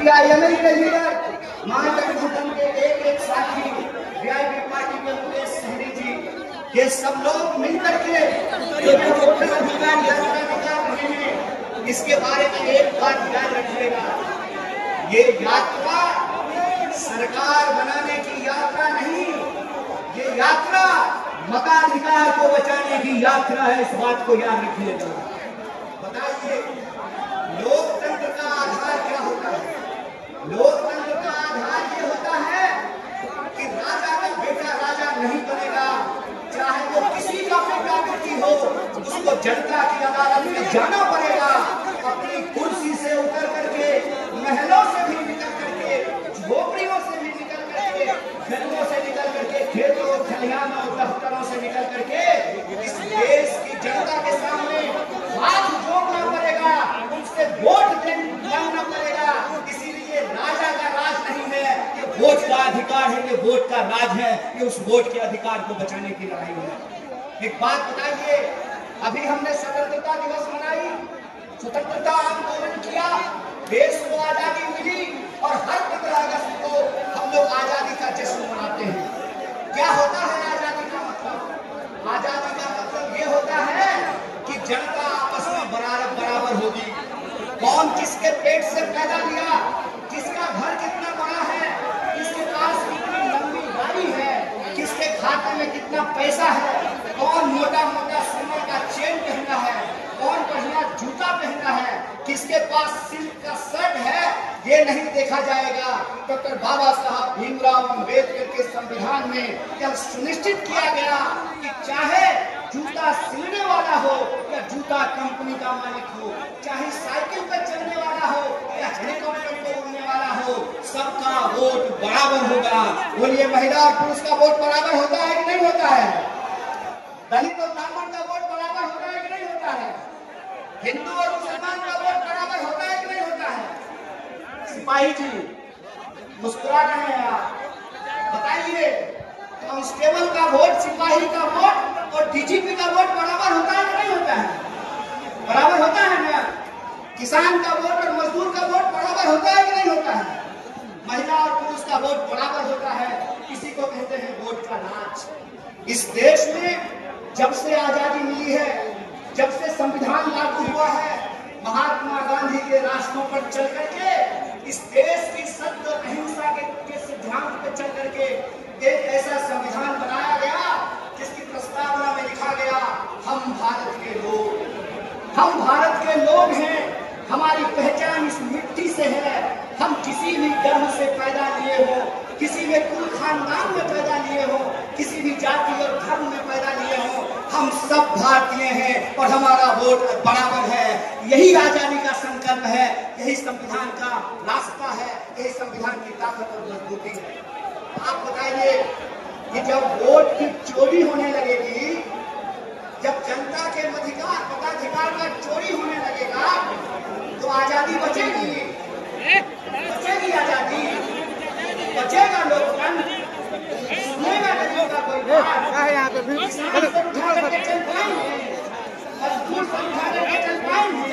CPIM के leader महागठबंधन के एक साथी वीआईपी पार्टी के मुकेश सहनी जी, ये सब लोग मिलकर के वोटर अधिकार यात्रा निकाल रहे हैं। इसके बारे में एक बात याद रखिएगा, ये यात्रा सरकार बनाने की यात्रा नहीं, ये यात्रा मताधिकार को बचाने की यात्रा है। इस बात को याद रखिएगा। बताइए, लोकतंत्र का आधार क्या होता है? लोकतंत्र का आधार ये होता है कि राजा का बेटा राजा नहीं बनेगा, चाहे वो किसी का बेटा बेटी हो, उसको जनता की अदालत में जाना पड़ेगा। अपनी कुर्सी से उतर करके, महलों से भी निकल करके, झोपड़ियों से भी निकल करके, जंगलों से निकल करके, खेतों खलिहानों दफ्तरों से निकल करके इस देश की जनता के सामने हाथ जोड़ना पड़ेगा, उनसे वोट मांगना पड़ेगा। इसीलिए राजा का राज नहीं है, ये वोट का अधिकार है, ये वोट का राज है, ये उस वोट के अधिकार को बचाने की लड़ाई है। एक बात बताइए, अभी हमने स्वतंत्रता दिवस मनाई, स्वतंत्रता आंदोलन किया, देश को आजादी मिली और हर 15 अगस्त को हम लोग आजादी का जश्न मनाते हैं। क्या होता है आजादी का मतलब? आजादी का मतलब ये होता है कि जनता आपस में बराबर होगी। कौन किसके पेट से पैदा लिया, किसका घर कितना बड़ा है, किसके पास कितनी लंबी गाड़ी है, किसके खाते में कितना पैसा है, कौन मोटा मोटा सोने का चेन पहना है, कौन बढ़िया जूता पहना है, किसके पास सिल्क का शर्ट है, ये नहीं देखा जाएगा। डॉक्टर बाबा साहब भीमराव अम्बेडकर के संविधान में यह सुनिश्चित किया गया कि चाहे जूता सिलने वाला हो या जूता कंपनी का मालिक हो, चाहे साइकिल पर चलने वाला हो या हेलीकॉप्टर पर उड़ने वाला हो, सबका वोट बराबर होगा। बोलिए, महिला और पुरुष का वोट बराबर होता है कि नहीं होता है? दलित और ब्राह्मण का वोट बराबर होता है कि नहीं होता है? हिंदू और मुसलमान का वोट बराबर होता है कि नहीं होता है? सिपाही जी मुस्कुरा रहे हैं आप, बताइए, कांस्टेबल का वोट, सिपाही का वोट और डीजीपी का वोट बराबर होता है कि नहीं होता है? बराबर होता है ना? किसान का वोट और मजदूर का वोट बराबर होता है कि नहीं होता है? महिला और पुरुष का वोट बराबर होता है। इसी को कहते हैं वोट का राज। इस देश में जब से आजादी मिली है, जब से संविधान लागू हुआ है, महात्मा गांधी के रास्तों पर चल करके, इस देश की सत्य और अहिंसा के सिद्धांत पर चल करके एक ऐसा संविधान बनाया गया जिसकी प्रस्तावना में लिखा गया, हम भारत के लोग, हम भारत के लोग हैं, हमारी पहचान इस मिट्टी से है। हम किसी भी धर्म से पैदा लिए हो, किसी भी कुल खानदान में पैदा लिए हो, किसी भी जाति और धर्म में पैदा लिए हो, हम सब भारतीय हैं और हमारा वोट बराबर है। यही आजादी का संकल्प है, यही संविधान का रास्ता है, यही संविधान की ताकत और मजबूती है। आप बताइए कि जब वोट की चोरी होने लगेगी, जब जनता के मताधिकार का चोरी होने लगेगा, तो आजादी बचेगी? बचेगी आजादी? बचेगा लोकतंत्र? सुनेगा लोगों का कोई बात? किसान से उठा करके चल पाएंगे? मजदूर से उठा करके चल पाएंगे?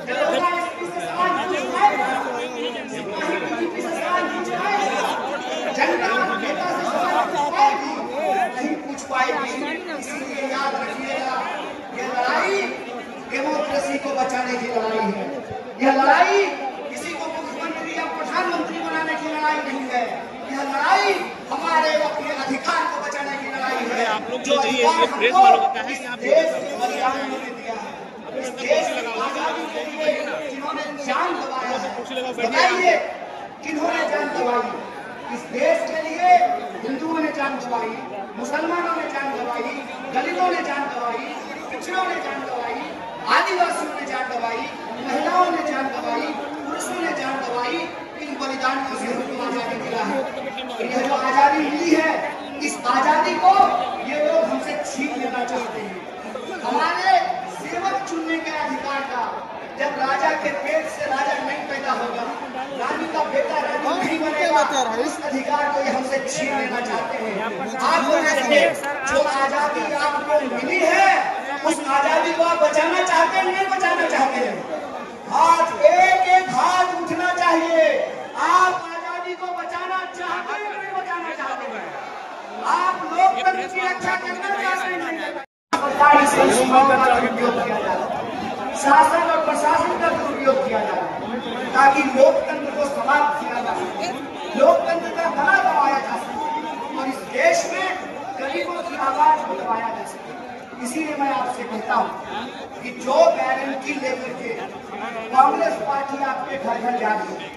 दरोगा एसपी से सवाल पूछ पाएगा? सिपाही डीजीपी से सवाल पूछ पाएगा? जनता नेता से सवाल पूछ पाएगी? नहीं पूछ पाएगी। इसीलिए याद रखिएगा, ये लड़ाई डेमोक्रेसी को बचाने की लड़ाई है। यह लड़ाई किसी को मुख्यमंत्री या प्रधानमंत्री बनाने की लड़ाई नहीं है। यह लड़ाई हमारे अपने अधिकार को बचाने की लड़ाई है। आप लोग जो प्रेस वालों का है, यहाँ पे इस देश की आजादी के लिए जिन्होंने जान गंवाया है, बताइए किन्होंने जान गंवाई? इस देश के लिए हिंदुओं ने जान गंवाई, मुसलमानों ने जान गंवाई, दलितों ने जान गंवाई, पिछड़ों ने जान गंवाई, आदिवासियों ने जान गंवाई, महिलाओं ने जान गंवाई, पुरुषों ने जान गंवाई। इन बलिदानियों से हमको आजादी मिला है। और यह जो आजादी मिली है, इस आजादी को ये लोग हमसे छीन लेना चाहते हैं। हमारे सेवक चुनने के अधिकार का, जब राजा के पेट से राजा नहीं पैदा होगा, रानी का बेटा रानी नहीं बनेगा, उस अधिकार को ये हमसे छीन लेना चाहते हैं। आप लोग जो आजादी आपको मिली है, उस आजादी को आप बचाना चाहते हैं, नहीं बचाना चाहते हैं? हाथ एक एक हाथ उठना चाहिए। ताकि लोकतंत्र को समाप्त किया जा सके, लोकतंत्र का गला दबाया जा सके और इस देश में गरीबों की आवाज को दबाया जा सके। इसीलिए मैं आपसे कहता हूँ कि जो गारंटी लेकर के कांग्रेस पार्टी आपके घर घर जा रही है,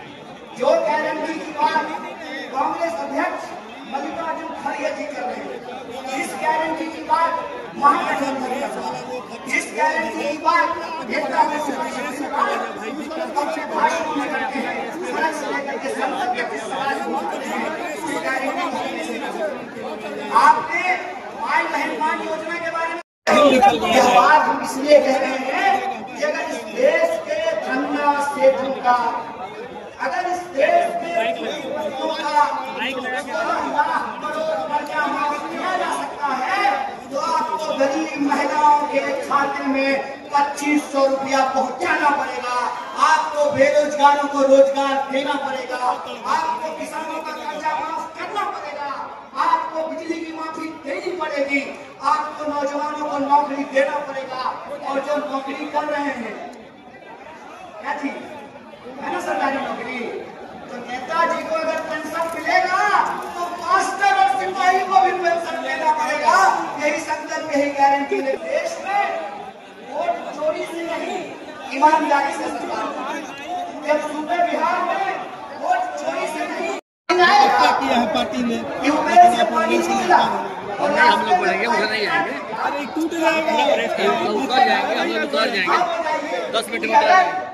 जो गारंटी की बात कांग्रेस अध्यक्ष मल्लिकार्जुन खड़गे जी कर रहे हैं, जिस गारंटी की बात महागठबंधन कर रहा है, जिस गारंटी की बात नेता अपने भाषणों में करते हैं, सड़क से लेकर के संसद तक इस समाज को उस गारंटी आपने माई बहन योजना के बारे में यह बात हम इसलिए कह रहे हैं कि अगर इस देश के धन्ना सेठों का, अगर इस देश के का 16 लाख करोड़ कर्जा माफ किया जा सकता है तो आपको गरीब महिलाओं के खाते में 2500 रुपया पहुंचाना पड़ेगा, आपको बेरोजगारों को रोजगार देना पड़ेगा, आपको किसानों का कर्जा माफ करना पड़ेगा, आपको बिजली की माफी देनी पड़ेगी, आपको नौजवानों को नौकरी देना पड़ेगा। और जो नौकरी कर रहे हैं क्या थी, है ना सरकारी नौकरी, तो नेताजी को अगर पेंशन मिलेगा तो मास्टर और सिपाही को भी पेंशन देना पड़ेगा। यही संकल्प, यही गारंटी है। देश में वोट चोरी से नहीं, ईमानदारी से सरकार, जब सूबे बिहार में वोट चोरी से नहीं किया है पार्टी ने, से पानी निकला और हम लोग बढ़ेंगे, उधर नहीं आएंगे, अरे टूट जाएगा, उतर जाएंगे, हम लोग उतर जाएंगे 10 मिनट में उतर जाएंगे।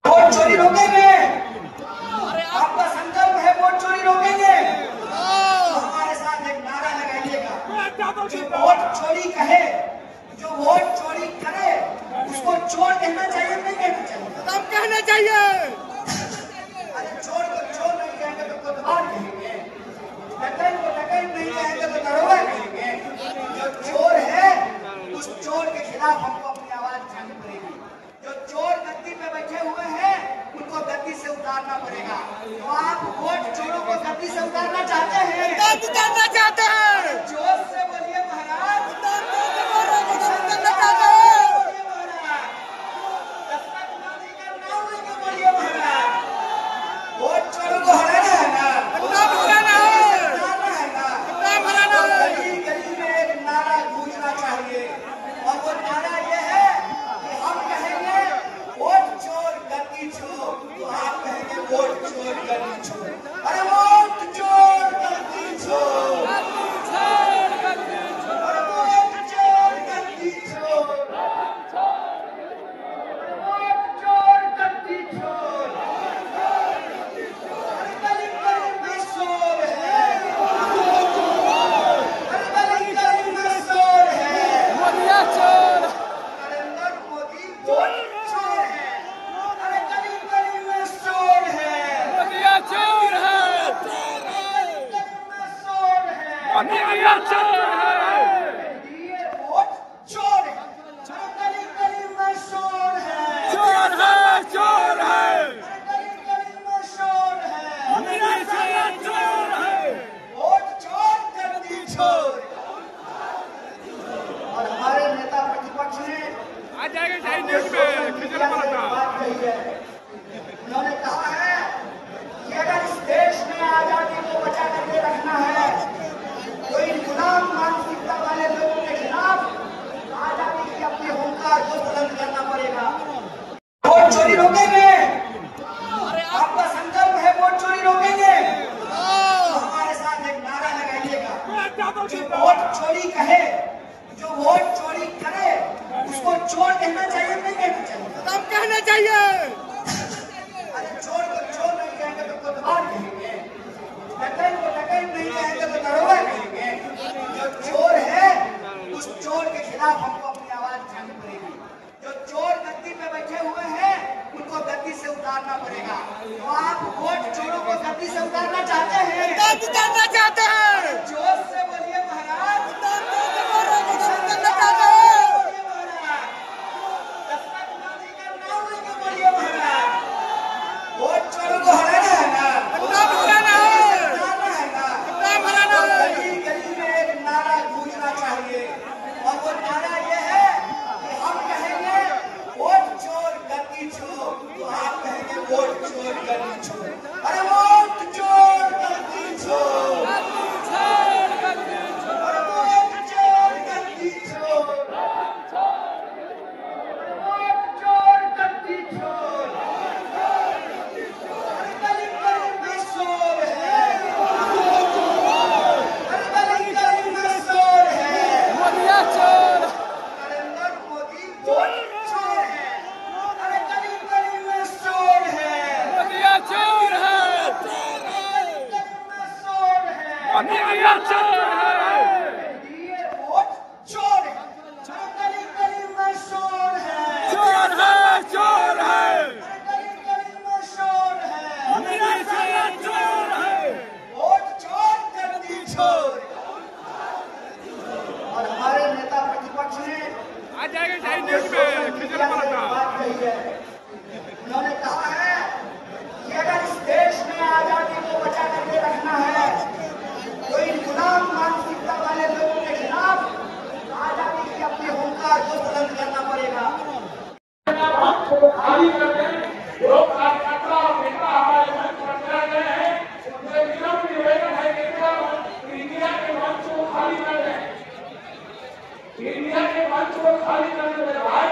वोट चोरी रोकेंगे, आपका संकल्प है वोट चोरी रोकेंगे, तो हमारे साथ एक नारा लगाइएगा, जो वोट चोरी कहे, जो वोट चोरी करे उसको चोर कहना चाहिए, नहीं कहना चाहिए, तब कहना चाहिए। अरे चोर को चोर नहीं कहेंगे तो कोतवाल कहेंगे, डकैत को डकैत नहीं कहेंगे तो दरोगा कहेंगे। जो चोर है उस चोर के खिलाफ हमको अपनी आवाज उठानी पड़ेगी। जो चोर गद्दी पे बैठे हुए हैं उनको गद्दी से उतारना पड़ेगा। तो आप वोट चोरों को गद्दी से उतारना चाहते हैं, उतारना चाहते हैं, जोर से बोलिए महाराज, वोट चोरों को हराना है ना, उतारना है ना। गली गली में एक नारा गूंजना चाहिए और वो नारा ये है कि हम कहेंगे वोट चोर गद्दी छोड़, तो आप कहेंगे वोट चोर गद्दी छोड़। अरे वोट चोर गद्दी छोड़, अरे वोट चोर गद्दी छोड़, वोट चोर गद्दी छोड़। अरे गली गली में शोर है, अरे गली गली में शोर है, नरेंद्र मोदी वोट चोर है, अरे गली गली में शोर है, चोर है, गली गली में शोर है, ये वोट चोर है, अरे गली गली में शोर है, चोर है, चोर है, अरे गली गली में शोर है, चोर है, वोट चोर गद्दी छोड़। और हमारे नेता प्रतिपक्ष ने आ जाएगा न्यूज में खिचड़ा पड़ता। बात कही है, उन्होंने कहा है कि अगर इस देश में आजादी को बचा करके रखना है तो इन गुलाम मानसिकता वाले लोगों के खिलाफ आजादी की अपने हुंकार को बुलंद करना पड़ेगा। वोट चोरी रोकेंगे, आपका संकल्प है वोट चोरी रोकेंगे, तो हमारे साथ एक नारा लगाइएगा, जो वोट चोरी कहे, जो वोट चोरी करे उसको चोर कहना चाहिए, नहीं कहना चाहिए, तब कहना चाहिए। अरे चोर को चोर नहीं कहेंगे तो कोतवाल कहेंगे, डकैत को डकैत नहीं कहेंगे तो दरोगा कहेंगे। जो चोर है उस चोर के खिलाफ हमको अपनी आवाज उठानी पड़ेगी। जो चोर गद्दी पे बैठे हुए हैं उनको गद्दी से उतारना पड़ेगा। तो आप वोट चोरों को गद्दी से उतारना चाहते हैं, उतारना चाहते हैं, जोर से बोलिए महाराज, बोलिए महाराज, वोट चोरों को हराना है ना, उतारना है ना। तो नारा ये है कि हम कहेंगे वोट चोर गद्दी चोर, तो आप कहेंगे वोट चोर गद्दी चोर। अरे वोट चोर गद्दी चोर, अरे वोट चोर गद्दी चोर, वोट चोर गद्दी चोर। अरे गली गली में शोर है, अरे गली गली में शोर है, नरेंद्र मोदी वोट चोर है। अरे गली गली में शोर है, चोर है, गली गली में शोर है, चोर है, ये वोट चोर है। अरे गली गली में शोर है, चोर है, चोर है, अरे गली गली में शोर है, चोर है। वोट चोर गद्दी चोर। और हमारे नेता प्रतिपक्ष ने आ जाएगा शाही न्यूज में खिचड़ा पलटा। बात कही है। उन्होंने कहा है कि अगर इस देश में आजादी को बचा करके रखना है तो इन गुलाम मानसिकता वाले लोगों के खिलाफ आजादी की अपने हुंकार को बुलंद करना पड़ेगा। खाली कर दें। लोग कार्यकर्ता और नेता हमारे मंच पर चले गए हैं, उनसे विनम्र निवेदन है कि इंडिया के मंच को खाली कर दें। इंडिया के मंच को खाली करने में भाई